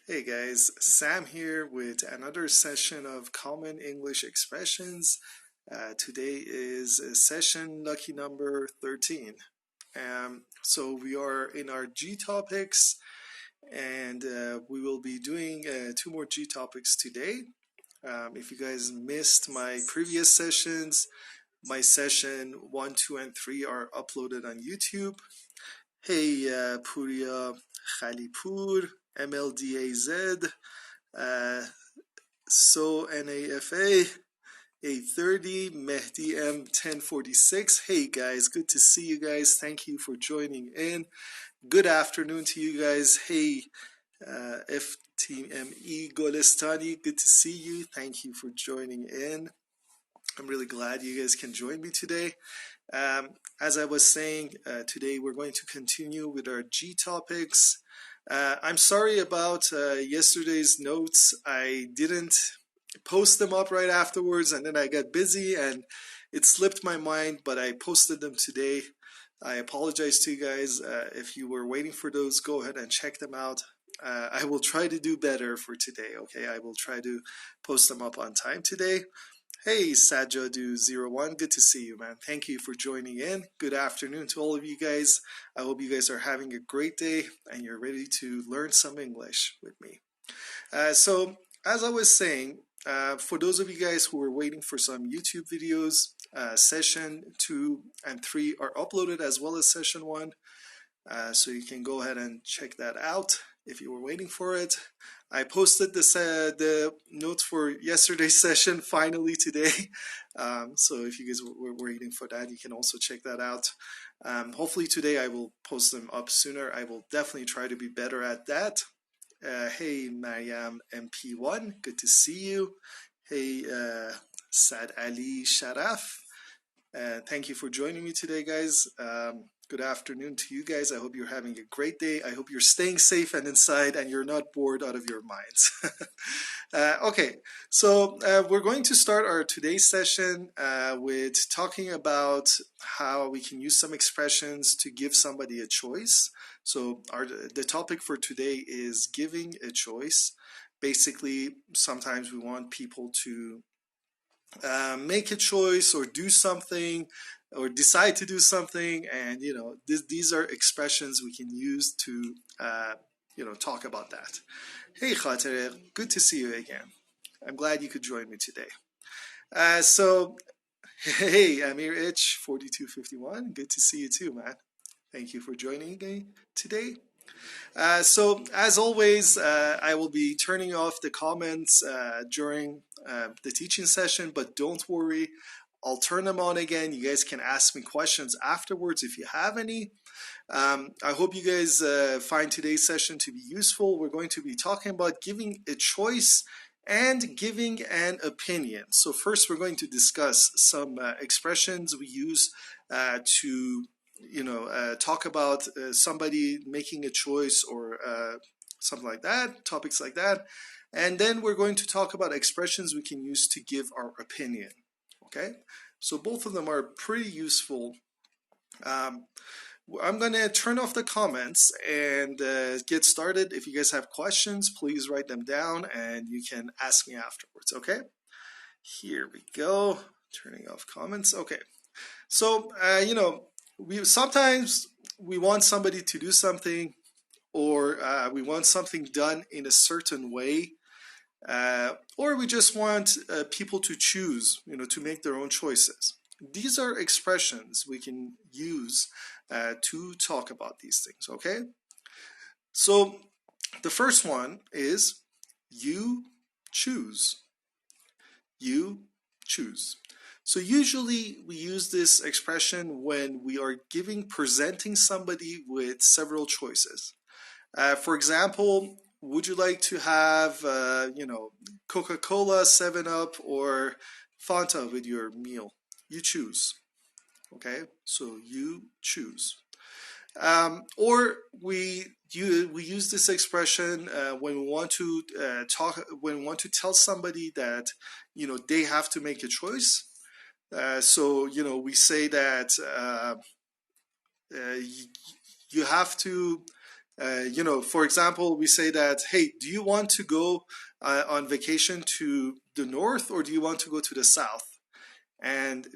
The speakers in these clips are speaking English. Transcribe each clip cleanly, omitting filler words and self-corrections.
Hey guys, Sam here with another session of Common English Expressions. Today is session lucky number 13. So we are in our G topics and we will be doing two more G topics today. If you guys missed my previous sessions, my session 1, 2, and 3 are uploaded on YouTube. Hey Puria Khalipur, MLDAZ, So NAFA, 830, Mehdi M1046. Hey guys, good to see you guys. Thank you for joining in. Good afternoon to you guys. Hey FTME Golestani, good to see you. Thank you for joining in. I'm really glad you guys can join me today. As I was saying, today we're going to continue with our G topics. I'm sorry about yesterday's notes. I didn't post them up right afterwards, and then I got busy and it slipped my mind, but I posted them today. I apologize to you guys. If you were waiting for those, go ahead and check them out. I will try to do better for today, okay? I will try to post them up on time today. Hey, Sajadu01, good to see you, man. Thank you for joining in. Good afternoon to all of you guys. I hope you guys are having a great day and you're ready to learn some English with me. So, as I was saying, for those of you guys who are waiting for some YouTube videos, session 2 and 3 are uploaded as well as session 1. So you can go ahead and check that out if you were waiting for it. I posted this, the notes for yesterday's session finally today. So if you guys were waiting for that, you can also check that out. Hopefully today I will post them up sooner. I will definitely try to be better at that. Hey, Mariam MP1, good to see you. Hey, Sad Ali Sharaf. Thank you for joining me today, guys. Good afternoon to you guys. I hope you're having a great day. I hope you're staying safe and inside and you're not bored out of your minds. Okay, so we're going to start our today's session with talking about how we can use some expressions to give somebody a choice. So the topic for today is giving a choice. Basically, sometimes we want people to make a choice or do something or decide to do something, and these are expressions we can use to talk about that. Hey Khatere, good to see you again. I'm glad you could join me today. So hey Amir Itch 4251, good to see you too, man. Thank you for joining me today. So as always, I will be turning off the comments during the teaching session, but don't worry, I'll turn them on again. You guys can ask me questions afterwards if you have any. I hope you guys find today's session to be useful. We're going to be talking about giving a choice and giving an opinion. So first we're going to discuss some expressions we use to talk about somebody making a choice or something like that, topics like that. And then we're going to talk about expressions we can use to give our opinion. Okay, so both of them are pretty useful. I'm going to turn off the comments and get started. If you guys have questions, please write them down and you can ask me afterwards, okay? Here we go, turning off comments. Okay, so, sometimes we want somebody to do something, or we want something done in a certain way, or we just want people to choose, to make their own choices. These are expressions we can use to talk about these things, okay? So the first one is you choose. You choose. So usually we use this expression when we are presenting somebody with several choices. For example, would you like to have, Coca-Cola, 7-Up, or Fanta with your meal? You choose. Okay, so you choose. Or we use this expression when we want to tell somebody that they have to make a choice. So we say that you have to For example, we say that, hey, do you want to go on vacation to the north or do you want to go to the south? And,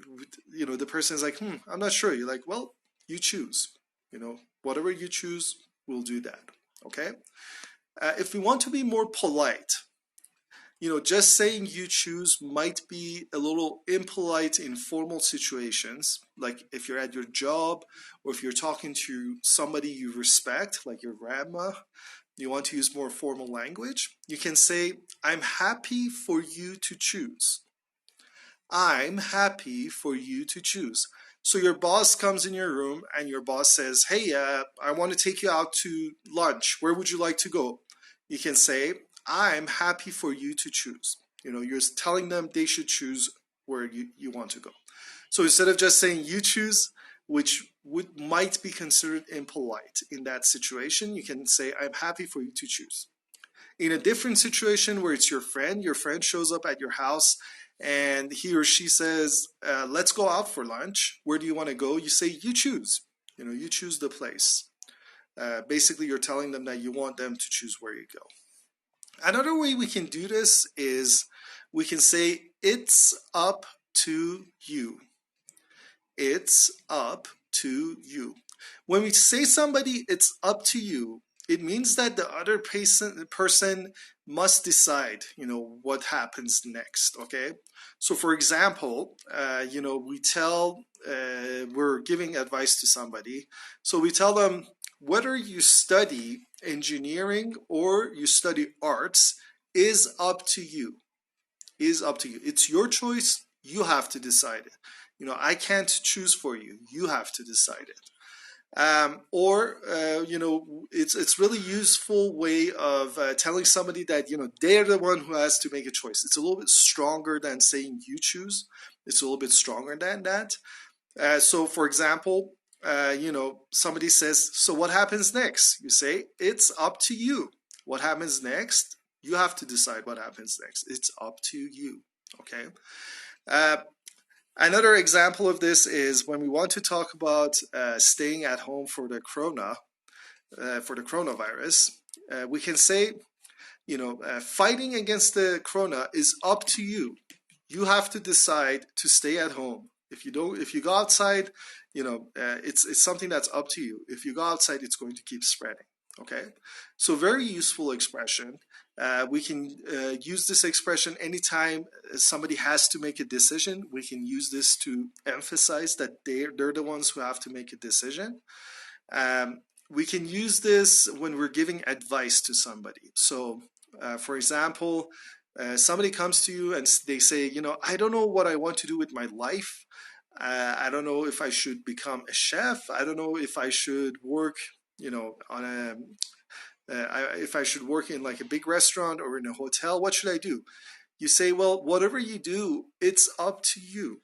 the person is like, I'm not sure. You're like, well, you choose. Whatever you choose, we'll do that. Okay? If we want to be more polite, just saying you choose might be a little impolite in formal situations, like if you're at your job or if you're talking to somebody you respect, like your grandma, you want to use more formal language. You can say, I'm happy for you to choose. I'm happy for you to choose. So your boss comes in your room and your boss says, hey, I want to take you out to lunch. Where would you like to go? You can say, I'm happy for you to choose. You're telling them they should choose where you want to go. So instead of just saying you choose, which might be considered impolite in that situation, you can say, I'm happy for you to choose. In a different situation where it's your friend shows up at your house and he or she says, let's go out for lunch. Where do you want to go? You say, you choose. You choose the place. Basically, you're telling them that you want them to choose where you go. Another way we can do this is we can say, it's up to you. It's up to you. When we say somebody, it's up to you, it means that the other person must decide, what happens next, okay? So for example, we're giving advice to somebody. So we tell them, whether you study engineering or you study arts is up to you. Is up to you. It's your choice. You have to decide it. I can't choose for you. You have to decide it. It's really useful way of telling somebody that, they're the one who has to make a choice. It's a little bit stronger than saying you choose. It's a little bit stronger than that. So for example, somebody says, so what happens next? You say, it's up to you. What happens next? You have to decide what happens next. It's up to you. Okay. Another example of this is when we want to talk about staying at home for the coronavirus. We can say, fighting against the corona is up to you. You have to decide to stay at home. If you go outside, it's something that's up to you. If you go outside, it's going to keep spreading. Okay, so very useful expression. We can use this expression anytime somebody has to make a decision. We can use this to emphasize that they're the ones who have to make a decision. We can use this when we're giving advice to somebody. So, for example, somebody comes to you and they say, I don't know what I want to do with my life. I don't know if I should become a chef. I don't know if I should work, if I should work in like a big restaurant or in a hotel. What should I do? You say, well, whatever you do, it's up to you.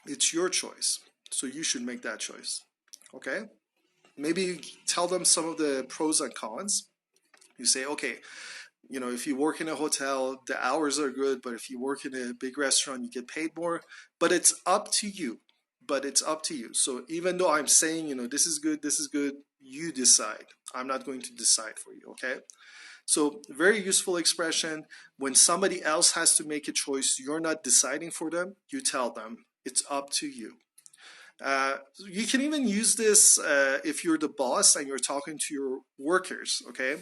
It's your choice. So you should make that choice. Okay? Maybe you tell them some of the pros and cons. You say, okay, if you work in a hotel, the hours are good, but if you work in a big restaurant, you get paid more. But it's up to you. So even though I'm saying, this is good, you decide. I'm not going to decide for you, okay? So very useful expression. When somebody else has to make a choice, you're not deciding for them. You tell them, it's up to you. You can even use this if you're the boss and you're talking to your workers, okay?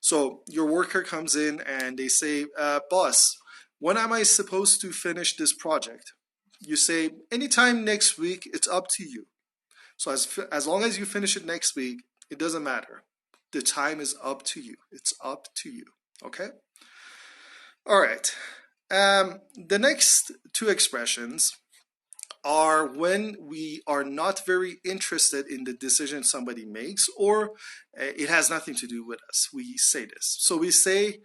So your worker comes in and they say, boss, when am I supposed to finish this project? You say, anytime next week, it's up to you. So as long as you finish it next week, it doesn't matter. The time is up to you. It's up to you, okay? All right. The next two expressions are when we are not very interested in the decision somebody makes, or it has nothing to do with us. We say this. So we say,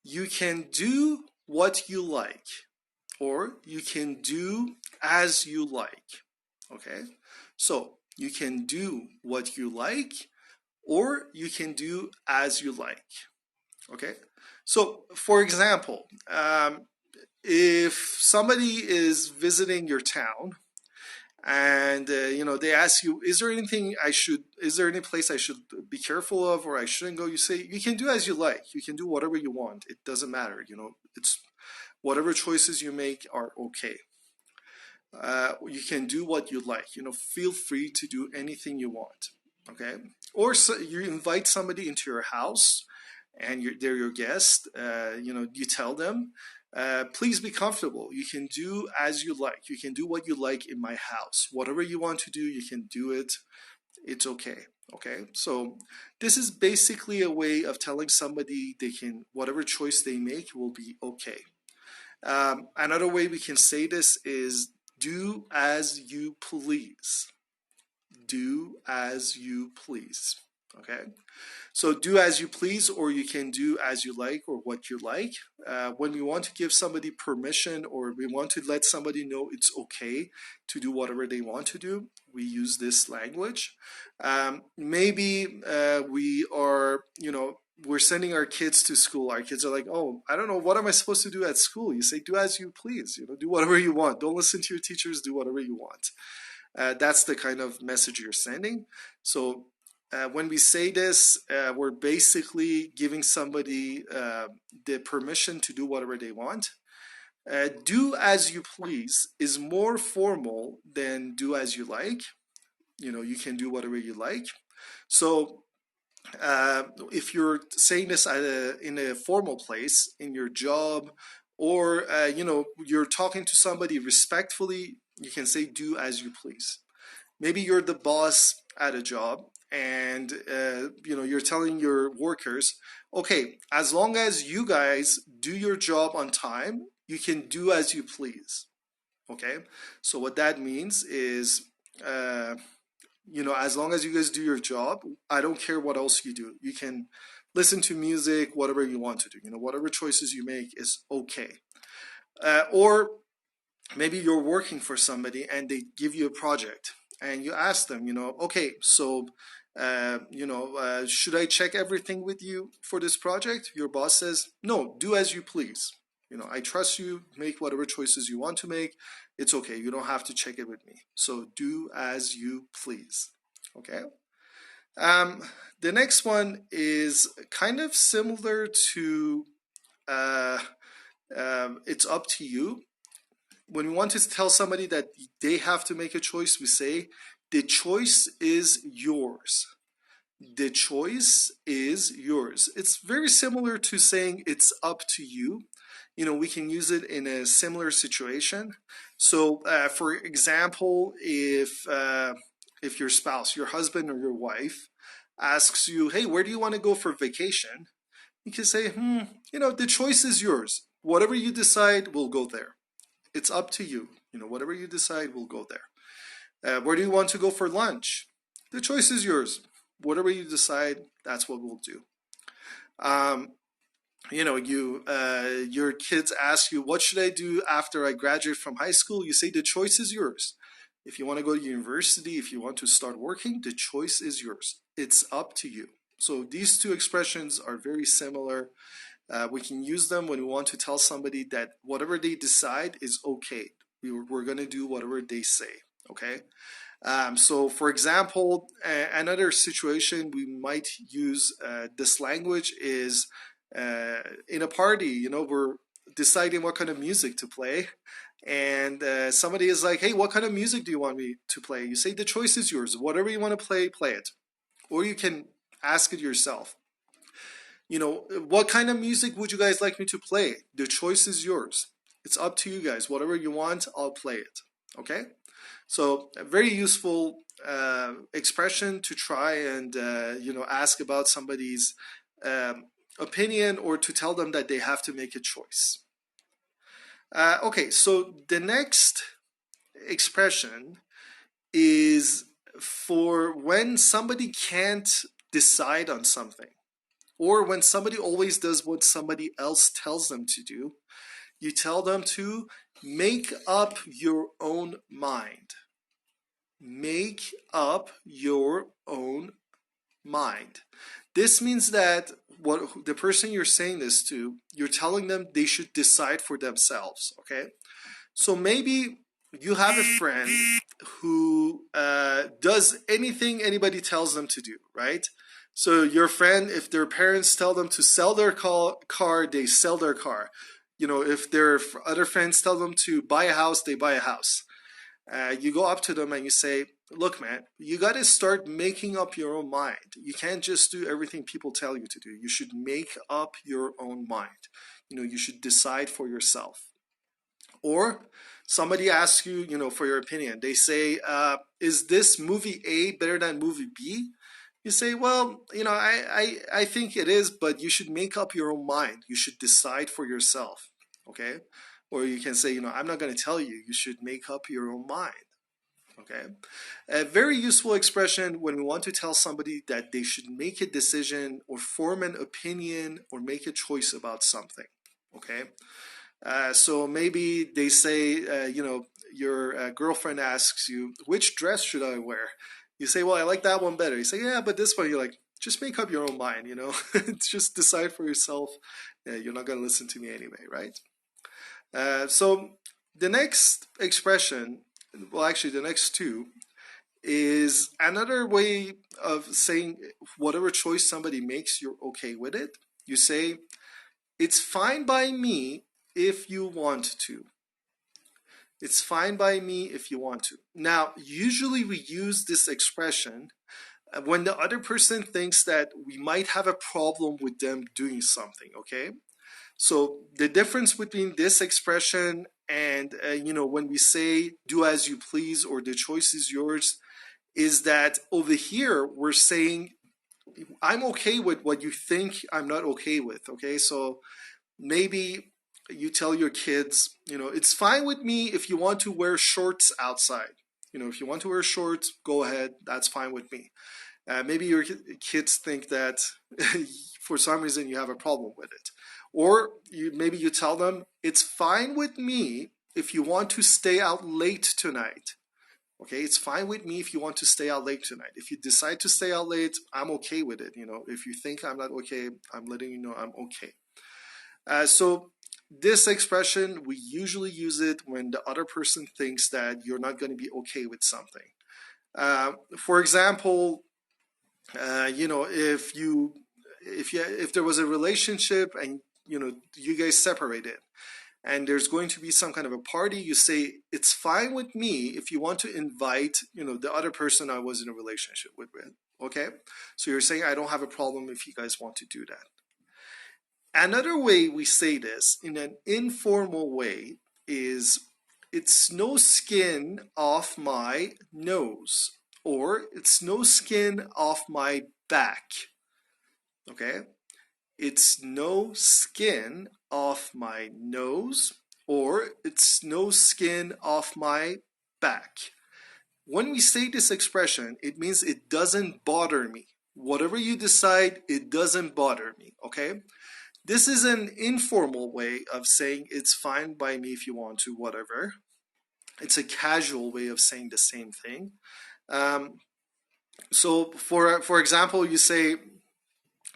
you can do what you like, or you can do as you like. Okay? So you can do what you like, or you can do as you like. Okay? So for example, if somebody is visiting your town and they ask you, is there any place I should be careful of or I shouldn't go? You say you can do as you like. You can do whatever you want. It doesn't matter. It's whatever choices you make are okay. You can do what you like. Feel free to do anything you want. Okay. Or you invite somebody into your house, and they're your guest. You tell them, please be comfortable. You can do as you like. You can do what you like in my house. Whatever you want to do, you can do it. It's okay. Okay. So this is basically a way of telling somebody whatever choice they make will be okay. Another way we can say this is do as you please. Do as you please. Okay. So do as you please, or you can do as you like, or what you like. When we want to give somebody permission, or we want to let somebody know it's okay to do whatever they want to do, we use this language. Maybe we're sending our kids to school. Our kids are like, oh, I don't know, what am I supposed to do at school? You say, do as you please. Do whatever you want. Don't listen to your teachers. Do whatever you want. That's the kind of message you're sending. So when we say this, we're basically giving somebody the permission to do whatever they want. Do as you please is more formal than do as you like. You can do whatever you like. So if you're saying this in a formal place, in your job, or you're talking to somebody respectfully, you can say do as you please. Maybe you're the boss at a job, and you're telling your workers, okay, as long as you guys do your job on time, you can do as you please. Okay, so what that means is as long as you guys do your job, I don't care what else you do. You can listen to music, whatever you want to do. Whatever choices you make is okay. Or maybe you're working for somebody and they give you a project, and you ask them, okay, so should I check everything with you for this project? Your boss says, no, do as you please. I trust you, make whatever choices you want to make. It's okay. You don't have to check it with me. So do as you please. Okay. The next one is kind of similar to it's up to you. When we want to tell somebody that they have to make a choice, we say, the choice is yours. The choice is yours. It's very similar to saying it's up to you. We can use it in a similar situation. So, for example, if your spouse, your husband or your wife asks you, hey, where do you want to go for vacation? You can say, the choice is yours. Whatever you decide, we'll go there. It's up to you. Whatever you decide, we'll go there. Where do you want to go for lunch? The choice is yours. Whatever you decide, that's what we'll do. Your kids ask you, what should I do after I graduate from high school? You say, the choice is yours. If you want to go to university, if you want to start working, the choice is yours. It's up to you. So these two expressions are very similar. We can use them when we want to tell somebody that whatever they decide is okay. We're going to do whatever they say. Okay. So for example, another situation we might use this language is in a party. We're deciding what kind of music to play, and somebody is like, hey, what kind of music do you want me to play? You say, the choice is yours. Whatever you want to play, play it. Or you can ask it yourself. What kind of music would you guys like me to play? The choice is yours. It's up to you guys. Whatever you want, I'll play it. Okay? So a very useful expression to try and ask about somebody's opinion, or to tell them that they have to make a choice. Okay, so the next expression is for when somebody can't decide on something, or when somebody always does what somebody else tells them to do. You tell them to make up your own mind. Make up your own mind. This means that what the person you're saying this to, you're telling them they should decide for themselves. Okay, so maybe you have a friend who does anything anybody tells them to do, right? So your friend, if their parents tell them to sell their car, they sell their car. You know, if their other friends tell them to buy a house, they buy a house. You go up to them and you say, look, man, you got to start making up your own mind. You can't just do everything people tell you to do. You should make up your own mind. You know, you should decide for yourself. Or somebody asks you, you know, for your opinion. They say, is this movie A better than movie B? You say, well, you know, I think it is, but you should make up your own mind. You should decide for yourself, okay? Or you can say, you know, I'm not going to tell you. You should make up your own mind, okay? A very useful expression when we want to tell somebody that they should make a decision or form an opinion or make a choice about something, okay? So maybe they say, you know, your girlfriend asks you, which dress should I wear? You say, well, I like that one better. You say, yeah, but this one, you're like, just make up your own mind, you know. Just decide for yourself. You're not going to listen to me anyway, right? So the next expression, well, actually the next two, is another way of saying whatever choice somebody makes, you're okay with it. You say, it's fine by me if you want to. It's fine by me if you want to. Now, usually we use this expression when the other person thinks that we might have a problem with them doing something, okay? So the difference between this expression and, you know, when we say do as you please or the choice is yours, is that over here we're saying I'm okay with what you think I'm not okay with, okay? So maybe you tell your kids, you know, it's fine with me if you want to wear shorts outside. You know, if you want to wear shorts, go ahead. That's fine with me. Maybe your kids think that for some reason you have a problem with it. Or maybe you tell them, it's fine with me if you want to stay out late tonight. Okay, it's fine with me if you want to stay out late tonight. If you decide to stay out late, I'm okay with it. You know, if you think I'm not okay, I'm letting you know I'm okay. So this expression, we usually use it when the other person thinks that you're not going to be okay with something. For example, you know, if there was a relationship and you know you guys separated, and there's going to be some kind of a party, you say it's fine with me if you want to invite, you know, the other person I was in a relationship with. Okay, so you're saying I don't have a problem if you guys want to do that. Another way we say this in an informal way is it's no skin off my nose, or it's no skin off my back. Okay? It's no skin off my nose, or it's no skin off my back. When we say this expression, it means it doesn't bother me. Whatever you decide, it doesn't bother me. Okay? This is an informal way of saying it's fine by me if you want to, whatever. It's a casual way of saying the same thing. So for example, you say,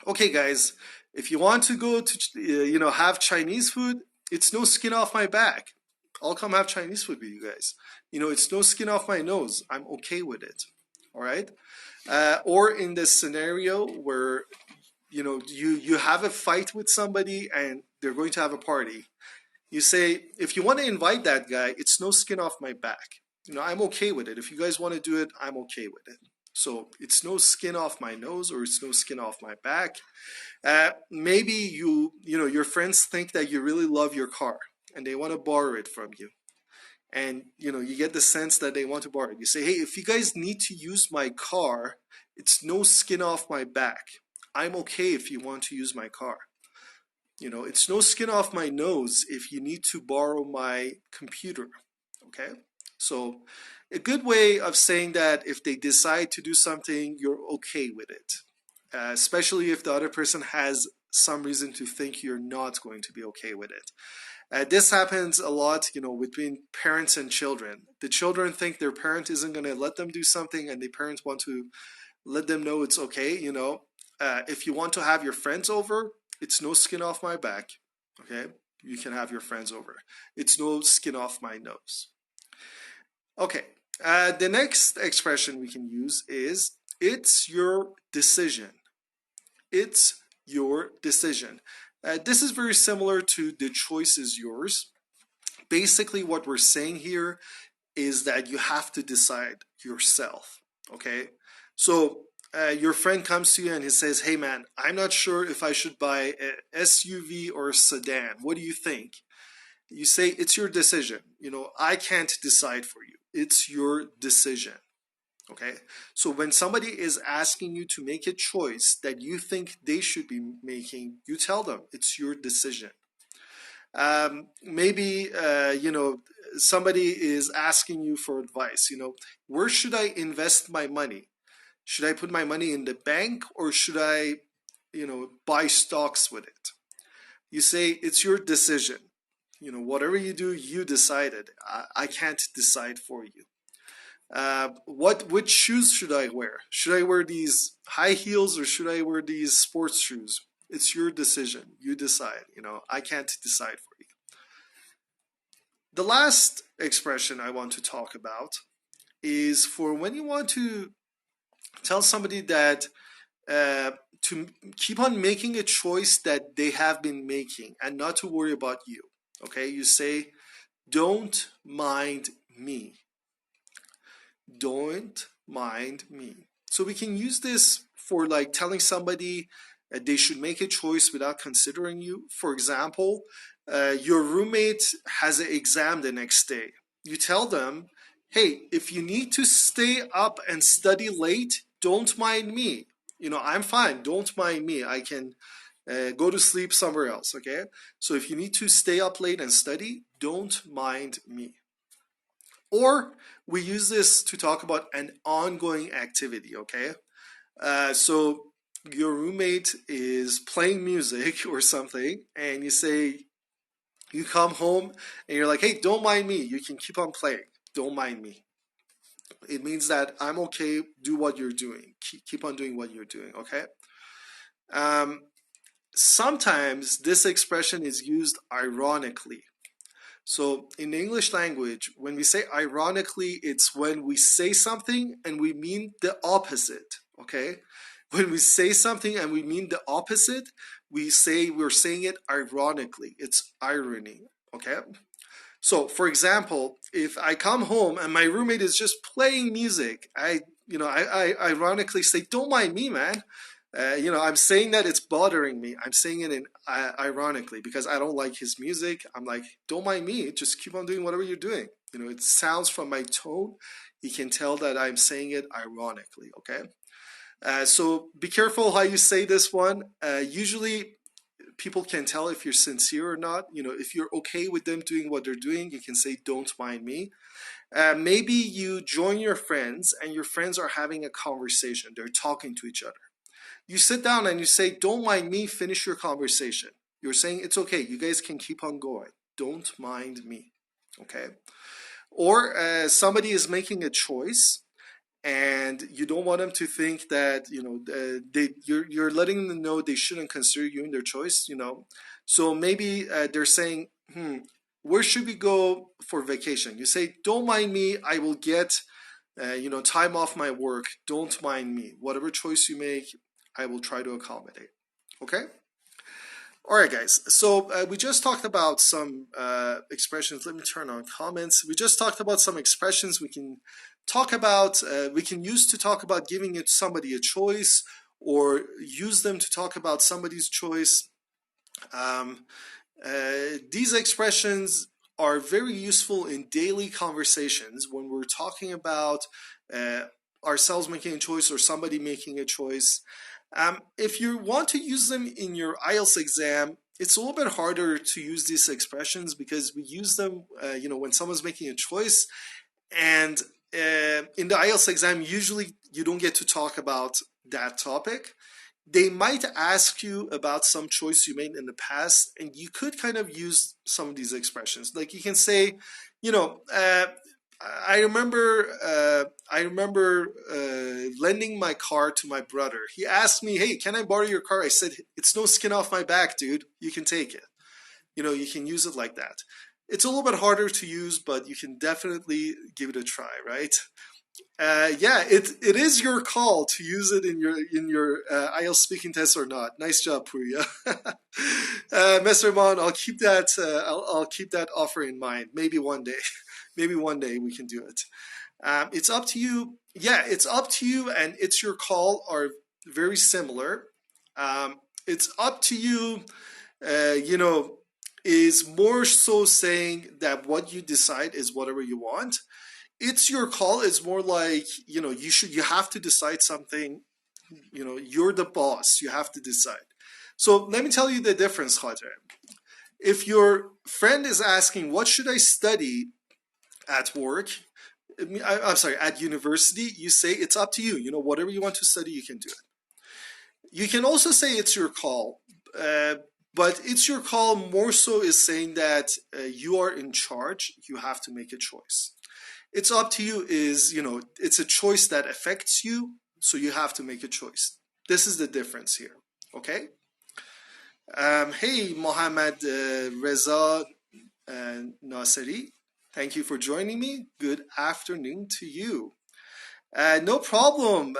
okay guys, if you want to go to, you know, have Chinese food, it's no skin off my back. I'll come have Chinese food with you guys. You know, it's no skin off my nose. I'm okay with it. All right. Or in this scenario where you know, you have a fight with somebody and they're going to have a party. You say, if you want to invite that guy, it's no skin off my back. You know, I'm okay with it. If you guys want to do it, I'm okay with it. So it's no skin off my nose, or it's no skin off my back. Maybe you know, your friends think that you really love your car and they want to borrow it from you. And, you know, you get the sense that they want to borrow it. You say, hey, if you guys need to use my car, it's no skin off my back. I'm okay if you want to use my car. You know, it's no skin off my nose if you need to borrow my computer. Okay? So a good way of saying that if they decide to do something, you're okay with it. Especially if the other person has some reason to think you're not going to be okay with it. This happens a lot, you know, between parents and children. The children think their parent isn't going to let them do something, and the parents want to let them know it's okay, you know. If you want to have your friends over, it's no skin off my back, okay? You can have your friends over. It's no skin off my nose. Okay, the next expression we can use is it's your decision. It's your decision. This is very similar to the choice is yours. Basically, what we're saying here is that you have to decide yourself. Okay, so your friend comes to you and he says, hey man, I'm not sure if I should buy a SUV or a sedan. What do you think? You say, it's your decision. You know, I can't decide for you. It's your decision. Okay, so when somebody is asking you to make a choice that you think they should be making, you tell them it's your decision. Maybe somebody is asking you for advice. You know, where should I invest my money? Should I put my money in the bank or should I, buy stocks with it? You say it's your decision. You know, whatever you do, you decided. I can't decide for you. Which shoes should I wear? Should I wear these high heels or should I wear these sports shoes? It's your decision. You decide. You know, I can't decide for you. The last expression I want to talk about is for when you want to tell somebody that to keep on making a choice that they have been making and not to worry about you. Okay, you say, don't mind me. Don't mind me. So we can use this for like telling somebody they should make a choice without considering you. For example, your roommate has an exam the next day. You tell them, hey, if you need to stay up and study late, don't mind me. You know, I'm fine. Don't mind me. I can go to sleep somewhere else, okay? So if you need to stay up late and study, don't mind me. Or we use this to talk about an ongoing activity, okay? So your roommate is playing music or something, and you say, you come home and you're like, hey, don't mind me. You can keep on playing. Don't mind me. It means that I'm okay, do what you're doing. Keep on doing what you're doing, okay? Sometimes this expression is used ironically. So in the English language, when we say ironically, it's when we say something and we mean the opposite, okay? When we say something and we mean the opposite, we're saying it ironically. It's irony, okay? So for example, if I come home and my roommate is just playing music, I ironically say, don't mind me, man. I'm saying that it's bothering me. I'm saying it ironically because I don't like his music. I'm like, don't mind me. Just keep on doing whatever you're doing. You know, it sounds from my tone. You can tell that I'm saying it ironically, okay? So be careful how you say this one. Usually people can tell if you're sincere or not. You know, if you're okay with them doing what they're doing, you can say, don't mind me. Maybe you join your friends and your friends are having a conversation. They're talking to each other. You sit down and you say, don't mind me, finish your conversation. You're saying, it's okay, you guys can keep on going. Don't mind me, okay? Or somebody is making a choice and you don't want them to think that, you're letting them know they shouldn't consider you in their choice, So maybe they're saying, where should we go for vacation? You say, don't mind me, I will get, time off my work. Don't mind me. Whatever choice you make, I will try to accommodate. Okay? All right, guys. So we just talked about some expressions. Let me turn on comments. We just talked about some expressions we can talk about. We can use to talk about giving somebody a choice or use them to talk about somebody's choice. These expressions are very useful in daily conversations when we're talking about ourselves making a choice or somebody making a choice. If you want to use them in your IELTS exam, it's a little bit harder to use these expressions because we use them, when someone's making a choice. And in the IELTS exam, usually you don't get to talk about that topic. They might ask you about some choice you made in the past, and you could kind of use some of these expressions. Like you can say, I remember lending my car to my brother. He asked me, hey, can I borrow your car? I said, it's no skin off my back, dude. You can take it. You can use it like that. It's a little bit harder to use, but you can definitely give it a try, right? Yeah, it is your call to use it in your IELTS speaking test or not. Nice job, Puya. Mr. Mon, I'll keep that I'll keep that offer in mind. Maybe one day, maybe one day we can do it. It's up to you. Yeah, it's up to you, and it's your call are very similar. It's up to you. You know, is more so saying that what you decide is whatever you want. It's your call is more like, you know, you have to decide something. You know, you're the boss. You have to decide. So let me tell you the difference, Khater. If your friend is asking, what should I study at work? I'm sorry, at university, you say it's up to you. You know, whatever you want to study, you can do it. You can also say it's your call, but it's your call more so is saying that you are in charge. You have to make a choice. It's up to you is, you know, it's a choice that affects you, so you have to make a choice. This is the difference here, okay? Hey, Mohammed Reza Nasiri, thank you for joining me. Good afternoon to you. No problem,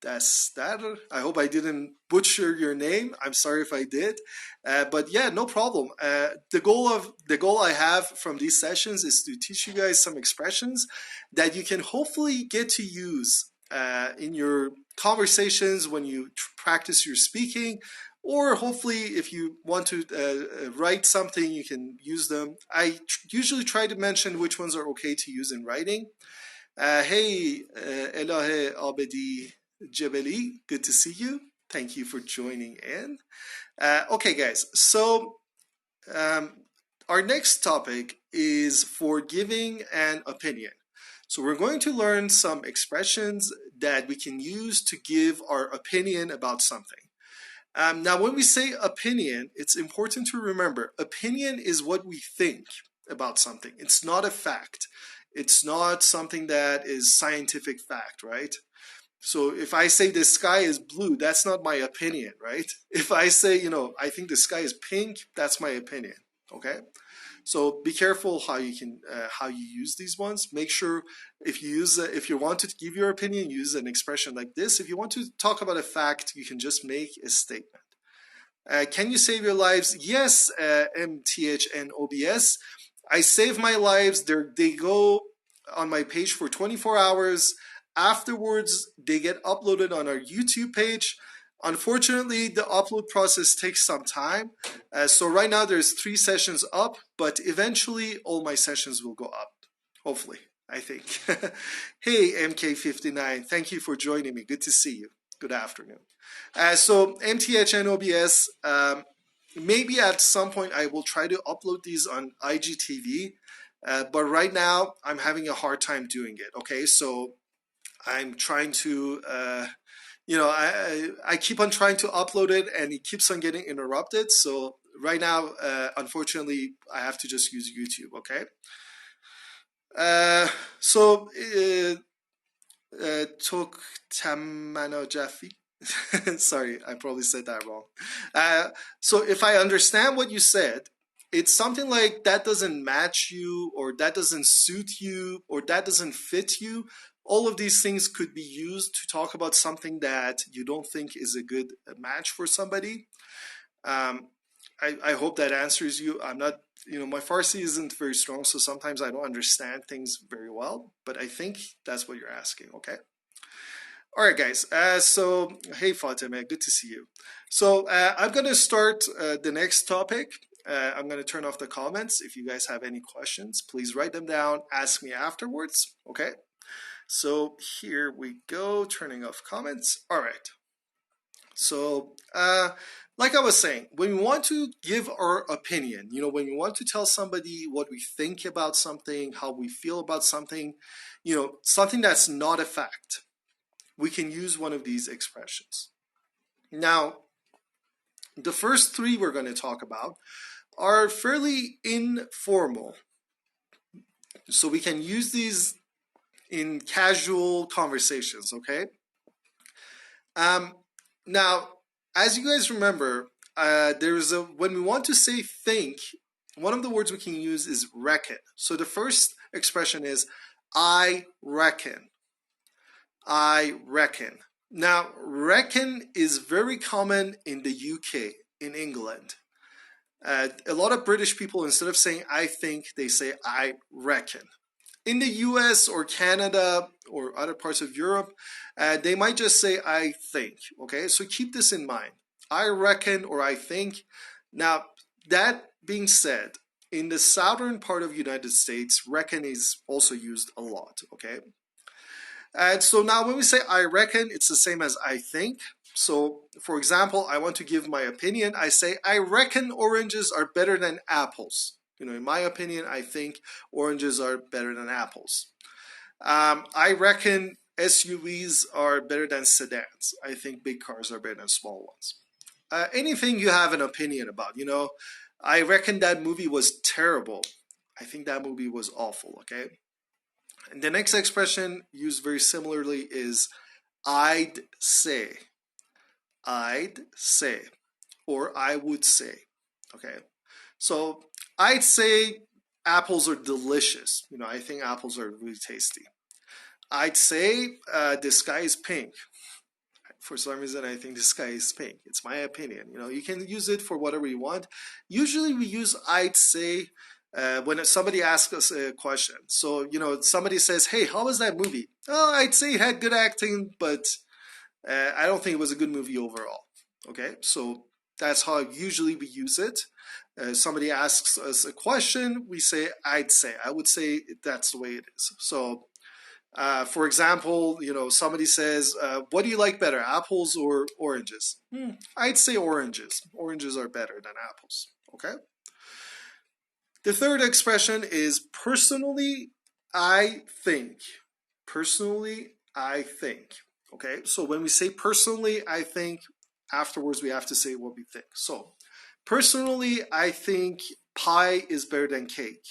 Ruzhandastar. I hope I didn't butcher your name. I'm sorry if I did. But yeah, no problem. The goal I have from these sessions is to teach you guys some expressions that you can hopefully get to use in your conversations when you practice your speaking, or hopefully if you want to write something, you can use them. I usually try to mention which ones are okay to use in writing. Hey, Elahe Abedi Jebeli, good to see you. Thank you for joining in. Okay, guys, so our next topic is for giving an opinion. So we're going to learn some expressions that we can use to give our opinion about something. Now, when we say opinion, it's important to remember, opinion is what we think about something. It's not a fact. It's not something that is scientific fact, right? So if I say the sky is blue, that's not my opinion, right? If I say, you know, I think the sky is pink, that's my opinion, okay? So be careful how you use these ones. Make sure if you want to give your opinion, use an expression like this. If you want to talk about a fact, you can just make a statement. Can you save your lives? Yes, MTHNOBS. I save my lives. They go on my page for 24 hours. Afterwards, they get uploaded on our YouTube page. Unfortunately, the upload process takes some time. So right now there's 3 sessions up, but eventually all my sessions will go up. Hopefully, I think. Hey, MK59, thank you for joining me. Good to see you. Good afternoon. So MTHNOBS, maybe at some point I will try to upload these on IGTV, but right now I'm having a hard time doing it, okay? So I'm trying to, you know, I keep on trying to upload it and it keeps on getting interrupted. So right now, unfortunately, I have to just use YouTube, okay? Tok Tamano Jaffi. Sorry, I probably said that wrong. So if I understand what you said, it's something like that doesn't match you, or that doesn't suit you, or that doesn't fit you. All of these things could be used to talk about something that you don't think is a good match for somebody. I hope that answers you. I'm not, you know, my Farsi isn't very strong, so sometimes I don't understand things very well, but I think that's what you're asking, okay? All right, guys. So, hey, Fatima, good to see you. So I'm going to start the next topic. I'm going to turn off the comments. If you guys have any questions, please write them down. Ask me afterwards, okay? So here we go, turning off comments. All right. So like I was saying, when we want to give our opinion, you know, when we want to tell somebody what we think about something, how we feel about something, you know, something that's not a fact, we can use one of these expressions. Now, the first 3 we're going to talk about are fairly informal. So we can use these in casual conversations, okay? Now, as you guys remember, when we want to say think, one of the words we can use is reckon. So the first expression is I reckon. I reckon. Now, reckon is very common in the UK, in England. A lot of British people, instead of saying I think, they say I reckon. In the US or Canada or other parts of Europe, they might just say I think. Okay, so keep this in mind. I reckon or I think. Now, that being said, in the southern part of the United States, reckon is also used a lot. Okay. And so now when we say I reckon, it's the same as I think. So, for example, I want to give my opinion. I say, I reckon oranges are better than apples. In my opinion, I think oranges are better than apples. I reckon SUVs are better than sedans. I think big cars are better than small ones. Anything you have an opinion about, I reckon that movie was terrible. I think that movie was awful, okay? And the next expression used very similarly is I'd say. I'd say, or I would say, okay? So I'd say apples are delicious. I think apples are really tasty. I'd say the sky is pink. For some reason, I think the sky is pink. It's my opinion. You can use it for whatever you want. Usually we use I'd say when somebody asks us a question. So, somebody says, hey, how was that movie? Oh, I'd say it had good acting, but I don't think it was a good movie overall. Okay, so that's how usually we use it. Somebody asks us a question, we say, I'd say. I would say that's the way it is. So, for example, somebody says, what do you like better, apples or oranges? I'd say oranges. Oranges are better than apples. Okay. The third expression is personally, I think. Personally, I think. Okay, so when we say personally, I think, afterwards we have to say what we think. So, personally, I think pie is better than cake.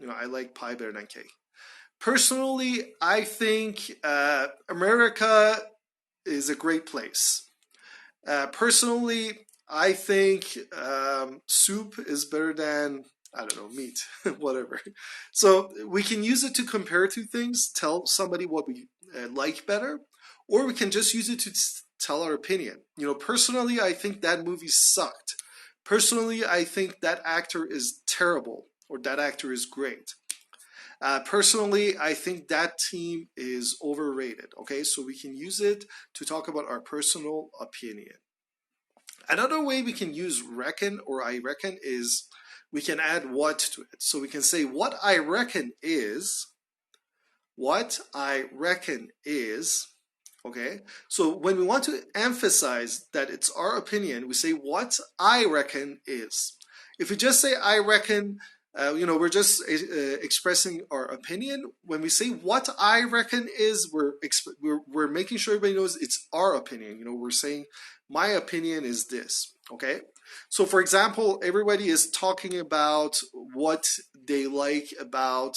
I like pie better than cake. Personally, I think America is a great place. Personally, I think soup is better than, I don't know, meat, whatever. So we can use it to compare two things, tell somebody what we like better, or we can just use it to tell our opinion. Personally, I think that movie sucked. Personally, I think that actor is terrible, or that actor is great. Personally, I think that team is overrated. Okay, so we can use it to talk about our personal opinion. Another way we can use reckon or I reckon is we can add what to it. So we can say what I reckon is, okay? So when we want to emphasize that it's our opinion, we say what I reckon is. If we just say I reckon, we're just expressing our opinion. When we say what I reckon is, we're making sure everybody knows it's our opinion. We're saying my opinion is this, okay? So for example, everybody is talking about what they like about,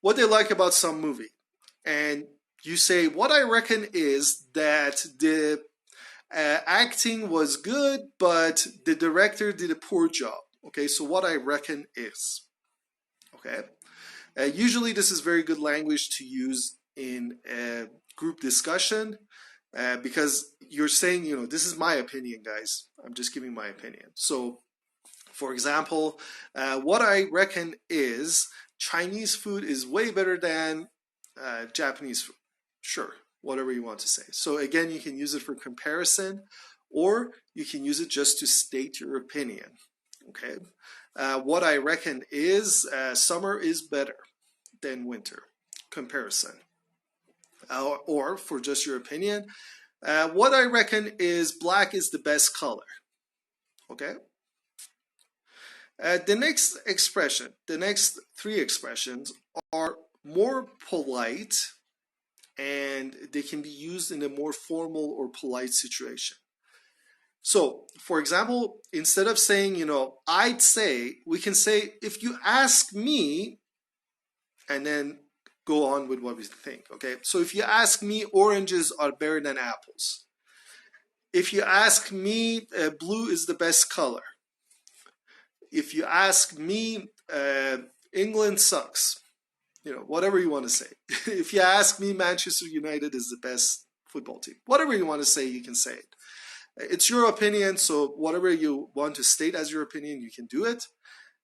what they like about some movie. And you say, what I reckon is that the acting was good, but the director did a poor job. Okay, so what I reckon is. Okay, usually this is very good language to use in a group discussion because you're saying, this is my opinion, guys. I'm just giving my opinion. So, for example, what I reckon is Chinese food is way better than Japanese food. Sure, whatever you want to say. So again, you can use it for comparison, or you can use it just to state your opinion. Okay, what I reckon is summer is better than winter. Comparison. Or for just your opinion, what I reckon is black is the best color. Okay. The next expression, the next three expressions are more polite, and they can be used in a more formal or polite situation. So, for example, instead of saying, I'd say, we can say, if you ask me, and then go on with what we think, okay? So if you ask me, oranges are better than apples. If you ask me, blue is the best color. if you ask me, England sucks. You know, whatever you want to say. If you ask me, Manchester United is the best football team. Whatever you want to say, you can say it. It's your opinion, so whatever you want to state as your opinion, you can do it.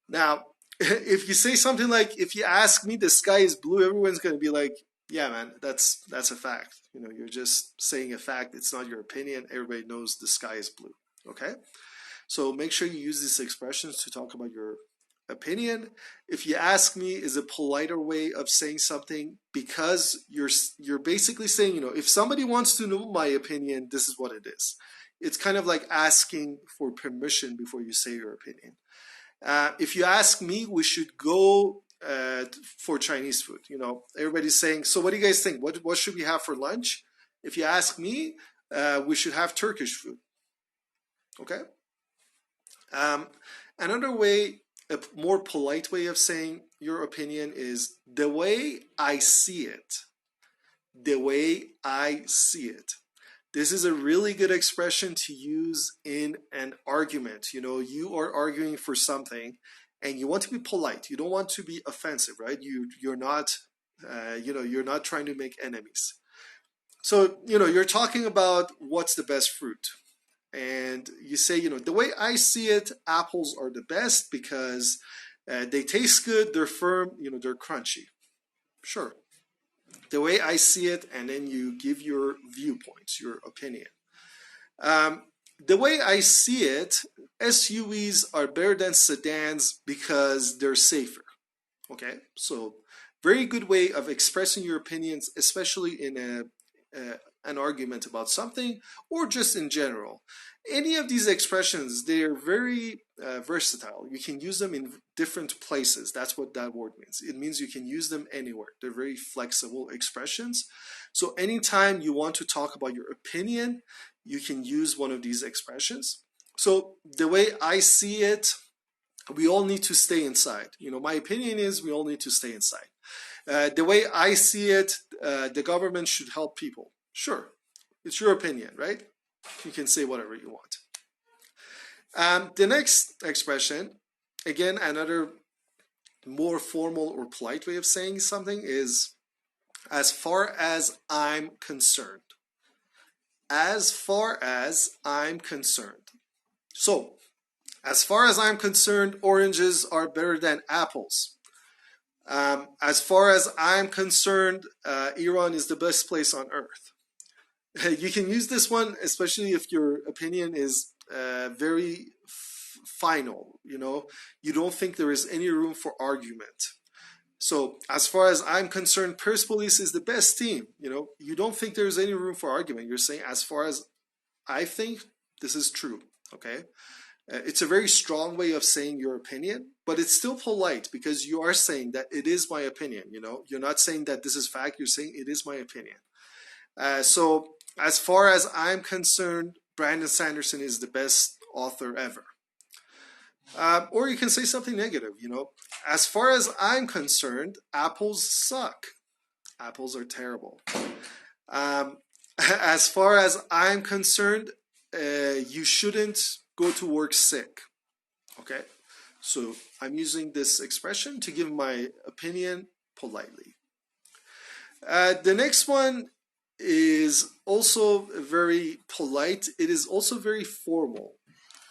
Now, if you say something like, if you ask me, the sky is blue, everyone's going to be like, yeah, man, that's a fact. You know, you're just saying a fact. It's not your opinion. Everybody knows the sky is blue. Okay? So make sure you use these expressions to talk about your opinion. If you ask me is a politer way of saying something, because you're basically saying, you know, if somebody wants to know my opinion, this is what it is. It's kind of like asking for permission before you say your opinion. If you ask me, we should go for Chinese food. You know, everybody's saying, so what do you guys think? What should we have for lunch? If you ask me, we should have Turkish food. Okay? Another way, a more polite way of saying your opinion is the way I see it. The way I see it. This is a really good expression to use in an argument. You know, you are arguing for something and you want to be polite. You don't want to be offensive, right? You're not, you're not trying to make enemies. So, you know, you're talking about what's the best fruit. And you say, you know, the way I see it, apples are the best because they taste good, they're firm, you know, they're crunchy. Sure. The way I see it, and then you give your viewpoints, your opinion. The way I see it, SUVs are better than sedans because they're safer. Okay, so very good way of expressing your opinions, especially in an argument about something or just in general. Any of these expressions, they're very versatile. You can use them in different places. That's what that word means. It means you can use them anywhere. They're very flexible expressions. So anytime you want to talk about your opinion, you can use one of these expressions. So the way I see it, we all need to stay inside. You know, my opinion is we all need to stay inside. The way I see it, the government should help people. Sure, it's your opinion, right? You can say whatever you want. The next expression, again, another more formal or polite way of saying something is, as far as I'm concerned. As far as I'm concerned. So, as far as I'm concerned, oranges are better than apples. As far as I'm concerned, Iran is the best place on earth. You can use this one, especially if your opinion is very final, you know, you don't think there is any room for argument. So as far as I'm concerned, Persepolis is the best team. You know, you don't think there's any room for argument. You're saying, as far as I think, this is true, okay? It's a very strong way of saying your opinion, but it's still polite because you are saying that it is my opinion, you know? You're not saying that this is fact, you're saying it is my opinion. So as far as I'm concerned, Brandon Sanderson is the best author ever. Or you can say something negative, you know. As far as I'm concerned, apples suck. Apples are terrible. As far as I'm concerned, you shouldn't go to work sick. Okay? So I'm using this expression to give my opinion politely. The next one is also very polite. It is also very formal,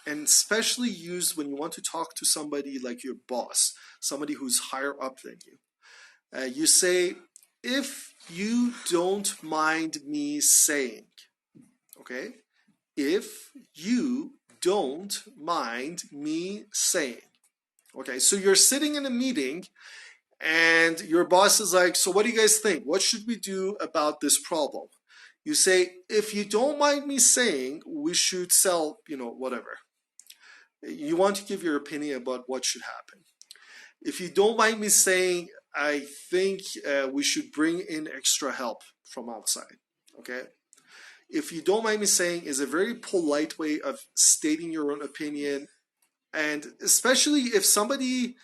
and especially used when you want to talk to somebody like your boss, somebody who's higher up than you. You say, if you don't mind me saying, okay? If you don't mind me saying. Okay, so you're sitting in a meeting and your boss is like, so what do you guys think? What should we do about this problem? You say, if you don't mind me saying, we should sell, you know, whatever. You want to give your opinion about what should happen. If you don't mind me saying, I think we should bring in extra help from outside, okay? If you don't mind me saying is a very polite way of stating your own opinion, and especially if somebody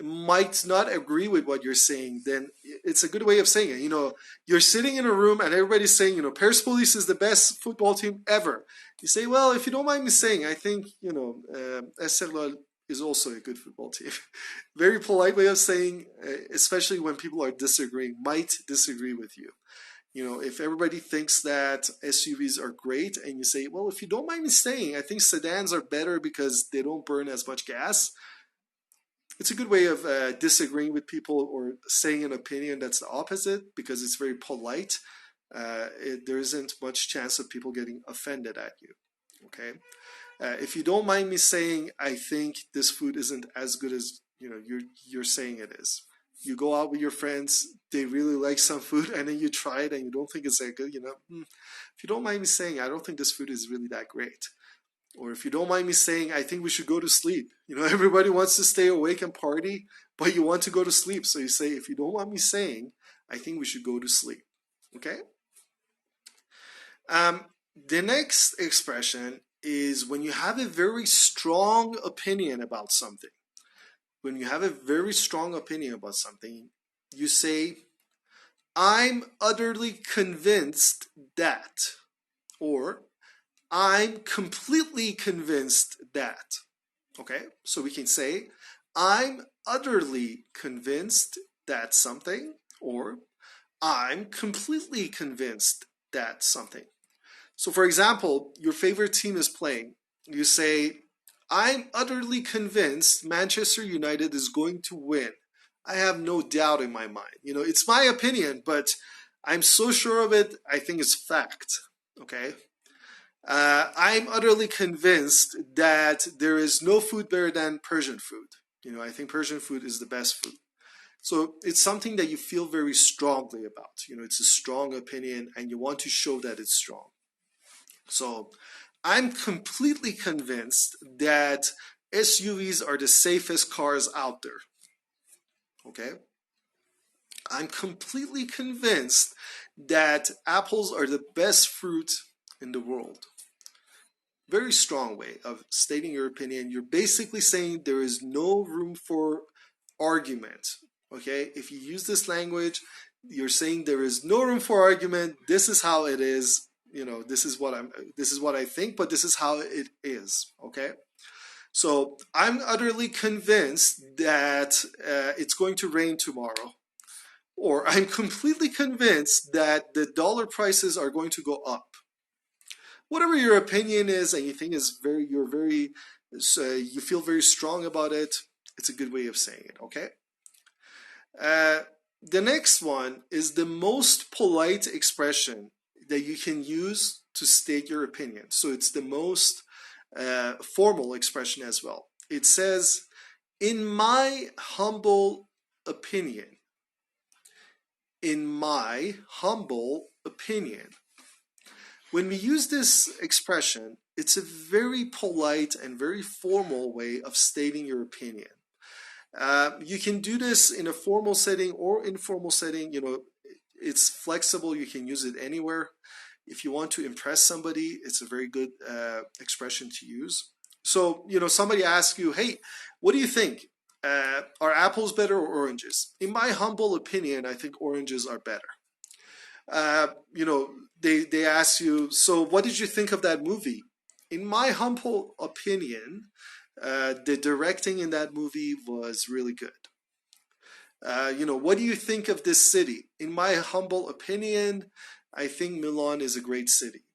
might not agree with what you're saying, then it's a good way of saying it. You know, you're sitting in a room and everybody's saying, you know, Persepolis is the best football team ever. You say, well, if you don't mind me saying, I think, you know, Esteghlal is also a good football team. Very polite way of saying, especially when people are disagreeing, might disagree with you. You know, if everybody thinks that SUVs are great and you say, well, if you don't mind me saying, I think sedans are better because they don't burn as much gas. It's a good way of disagreeing with people or saying an opinion that's the opposite because it's very polite. There isn't much chance of people getting offended at you. Okay. If you don't mind me saying, I think this food isn't as good as you're saying it is. You go out with your friends, they really like some food, and then you try it and you don't think it's that good. If you don't mind me saying, I don't think this food is really that great. Or if you don't mind me saying, I think we should go to sleep. Everybody wants to stay awake and party, but you want to go to sleep. So you say, if you don't mind me saying, I think we should go to sleep. Okay? The next expression is when you have a very strong opinion about something. When you have a very strong opinion about something, you say, I'm utterly convinced that, or I'm completely convinced that. Okay, so we can say, I'm utterly convinced that something, or I'm completely convinced that something. So for example, your favorite team is playing. You say, I'm utterly convinced Manchester United is going to win. I have no doubt in my mind. It's my opinion, but I'm so sure of it, I think it's fact. Okay? I'm utterly convinced that there is no food better than Persian food. I think Persian food is the best food. So it's something that you feel very strongly about. It's a strong opinion and you want to show that it's strong. So I'm completely convinced that SUVs are the safest cars out there. Okay? I'm completely convinced that apples are the best fruit in the world. Very strong way of stating your opinion. You're basically saying there is no room for argument. Okay? If you use this language, you're saying there is no room for argument. This is how it is. This is what I think, but this is how it is. Okay? So I'm utterly convinced that it's going to rain tomorrow. Or I'm completely convinced that the dollar prices are going to go up. Whatever your opinion is and you think is you feel very strong about it, it's a good way of saying it, okay? The next one is the most polite expression that you can use to state your opinion. So it's the most formal expression as well. It says, in my humble opinion. In my humble opinion. When we use this expression, it's a very polite and very formal way of stating your opinion. You can do this in a formal setting or informal setting. It's flexible. You can use it anywhere. If you want to impress somebody, it's a very good expression to use. So, somebody asks you, hey, what do you think? Are apples better or oranges? In my humble opinion, I think oranges are better. They ask you, so what did you think of that movie? In my humble opinion, the directing in that movie was really good. What do you think of this city? In my humble opinion, I think Milan is a great city.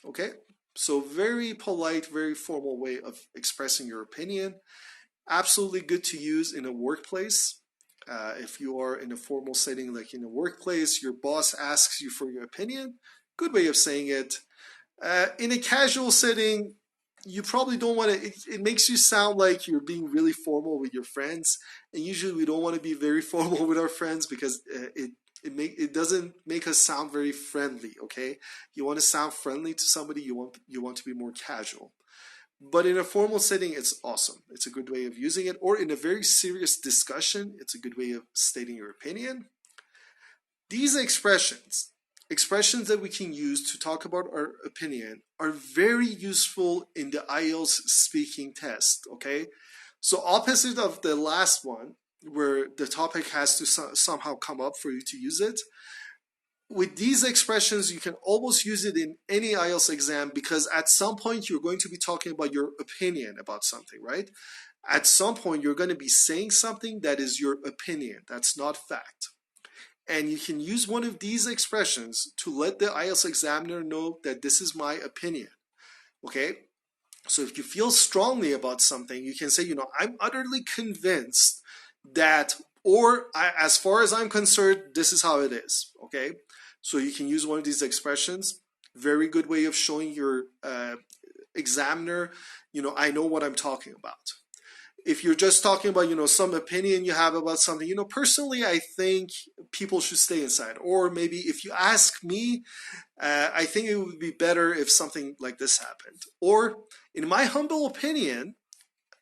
Okay? So very polite, very formal way of expressing your opinion. Absolutely good to use in a workplace. If you are in a formal setting like in a workplace, your boss asks you for your opinion, good way of saying it. In a casual setting, you probably don't want to, it makes you sound like you're being really formal with your friends. And usually we don't want to be very formal with our friends because it doesn't make us sound very friendly, okay? You want to sound friendly to somebody, you want to be more casual. But in a formal setting, it's awesome. It's a good way of using it. Or in a very serious discussion, it's a good way of stating your opinion. These expressions that we can use to talk about our opinion are very useful in the IELTS speaking test, okay? So opposite of the last one, where the topic has to somehow come up for you to use it, with these expressions, you can almost use it in any IELTS exam because at some point you're going to be talking about your opinion about something, right? At some point you're going to be saying something that is your opinion. That's not fact. And you can use one of these expressions to let the IELTS examiner know that this is my opinion, okay? So if you feel strongly about something, you can say, you know, I'm utterly convinced that, or as far as I'm concerned, this is how it is, okay? So you can use one of these expressions. Very good way of showing your examiner, you know, I know what I'm talking about. If you're just talking about, you know, some opinion you have about something, you know, personally, I think people should stay inside. Or maybe if you ask me, I think it would be better if something like this happened. Or in my humble opinion,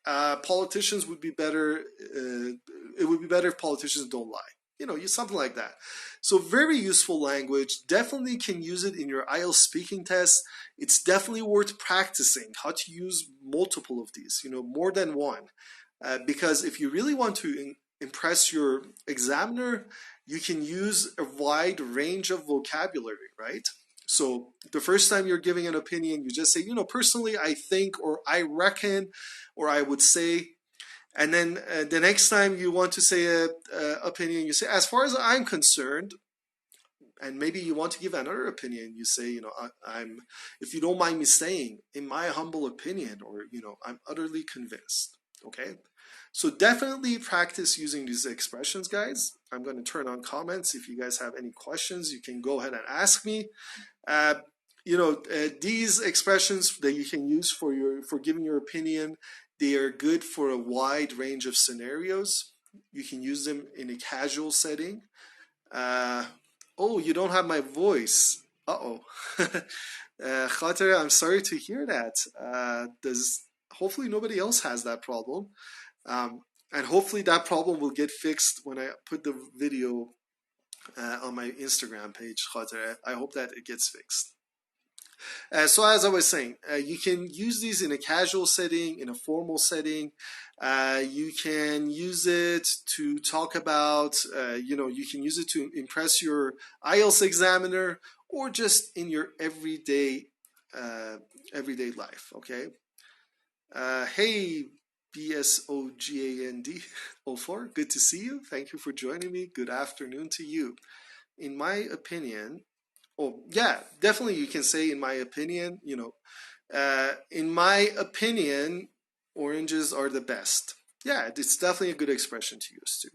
politicians would be better. It would be better if politicians don't lie. You know, something like that. So very useful language. Definitely can use it in your IELTS speaking test. It's definitely worth practicing how to use multiple of these, you know, more than one. Because if you really want to impress your examiner, you can use a wide range of vocabulary, right? So the first time you're giving an opinion, you just say, you know, personally, I think, or I reckon, or I would say. And then the next time you want to say an opinion, you say, as far as I'm concerned, and maybe you want to give another opinion, you say, you know, I'm, if you don't mind me saying, in my humble opinion, or, you know, I'm utterly convinced, okay? So definitely practice using these expressions, guys. I'm going to turn on comments. If you guys have any questions, you can go ahead and ask me. You know, these expressions that you can use for giving your opinion, they are good for a wide range of scenarios. You can use them in a casual setting. Oh, you don't have my voice. Uh-oh. Khater, I'm sorry to hear that. Hopefully nobody else has that problem. And hopefully that problem will get fixed when I put the video on my Instagram page, Khater. I hope that it gets fixed. So as I was saying, you can use these in a casual setting, in a formal setting. You can use it to talk about, you know, you can use it to impress your IELTS examiner or just in your everyday life, okay? Hey, BSOGAND04, good to see you. Thank you for joining me. Good afternoon to you. In my opinion, oh, yeah, definitely you can say, in my opinion, you know, in my opinion, oranges are the best. Yeah, it's definitely a good expression to use too.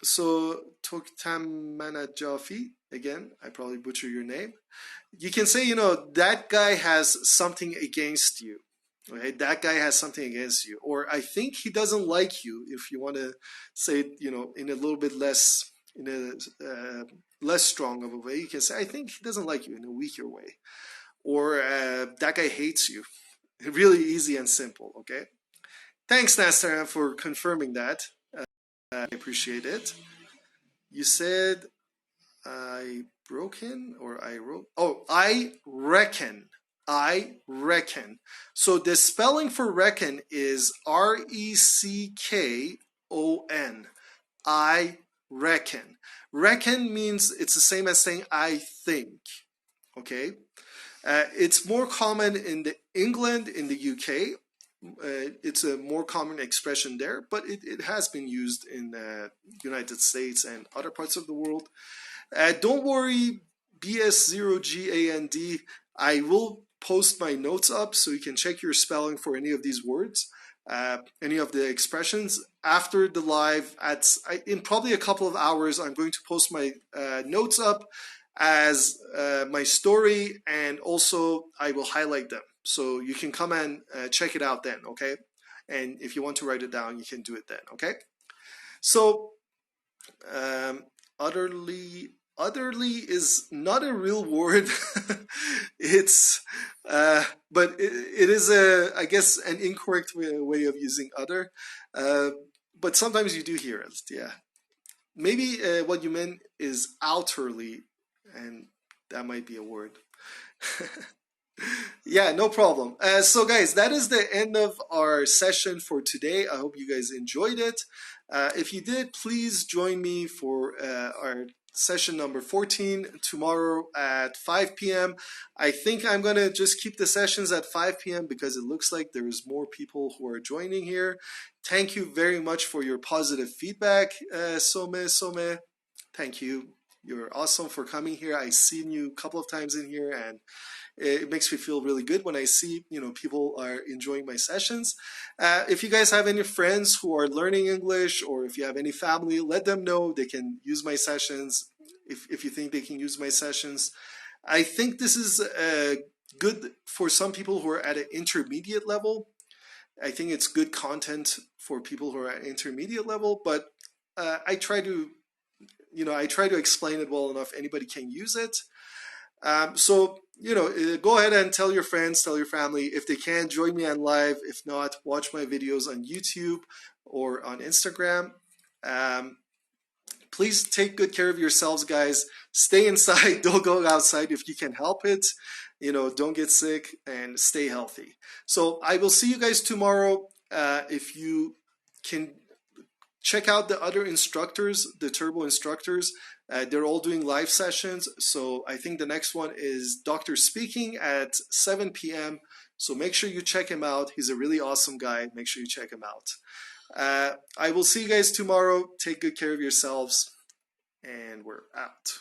So, Toktam Manajafi, again, I probably butcher your name. You can say, you know, that guy has something against you. Okay, that guy has something against you. Or I think he doesn't like you, if you want to say it, you know, in a little bit less, in a less strong of a way, you can say, I think he doesn't like you, in a weaker way. Or that guy hates you. Really easy and simple, okay? Thanks, Nasser, for confirming that. I appreciate it. You said I broken or I wrote? Oh, I reckon. I reckon. So the spelling for reckon is R-E-C-K-O-N. I reckon. Reckon means it's the same as saying I think. Okay? It's more common in England, in the UK. It's a more common expression there, but it has been used in the United States and other parts of the world. Don't worry, BS0GAND. I will post my notes up so you can check your spelling for any of these words, any of the expressions. After the live, in probably a couple of hours, I'm going to post my notes up as my story, and also I will highlight them. So you can come and check it out then, okay? And if you want to write it down, you can do it then, okay? So, utterly is not a real word. It's, but it is I guess, an incorrect way of using utter. But sometimes you do hear it, yeah. Maybe what you meant is outerly, and that might be a word. Yeah, no problem. So guys, that is the end of our session for today. I hope you guys enjoyed it. If you did, please join me for our session number 14 tomorrow at 5 p.m. I think I'm going to just keep the sessions at 5 p.m. because it looks like there's more people who are joining here. Thank you very much for your positive feedback, Some. Thank you. You're awesome for coming here. I've seen you a couple of times in here, and it makes me feel really good when I see, people are enjoying my sessions. If you guys have any friends who are learning English, or if you have any family, let them know they can use my sessions. If you think they can use my sessions, I think this is good for some people who are at an intermediate level. I think it's good content for people who are at intermediate level, but I try to explain it well enough anybody can use it. So go ahead and tell your friends, tell your family. If they can, join me on live. If not, watch my videos on YouTube or on Instagram. Please take good care of yourselves, guys. Stay inside. Don't go outside if you can help it. Don't get sick, and stay healthy. So I will see you guys tomorrow. If you can check out the other instructors, the Turbo instructors. They're all doing live sessions. So I think the next one is Dr. Speaking at 7 p.m. So make sure you check him out. He's a really awesome guy. Make sure you check him out. I will see you guys tomorrow. Take good care of yourselves. And we're out.